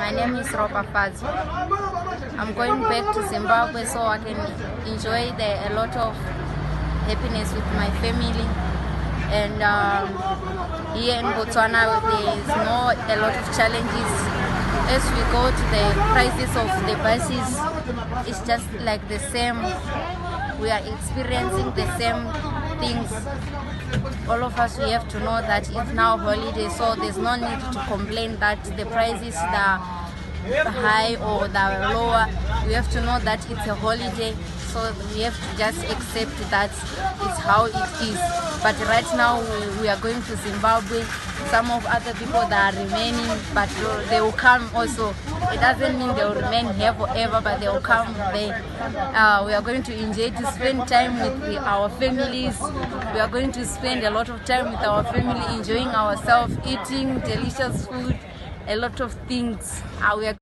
My name is Ropa Fazi. I'm going back to Zimbabwe so I can enjoy a lot of happiness with my family. And here in Botswana, there is a lot of challenges. As we go to the prices of the buses, it's just like the same. We are experiencing the same things. All of us, we have to know that it's now holiday, so there's no need to complain that the prices are high or they're lower. We have to know that it's a holiday, so we have to just accept that it's how it is. But right now we are going to Zimbabwe. Some of other people that are remaining, but they will come also. It doesn't mean they will remain here forever, but they will come there. We are going to enjoy to spend time with our families. We are going to spend a lot of time with our family, enjoying ourselves, eating delicious food, a lot of things. We are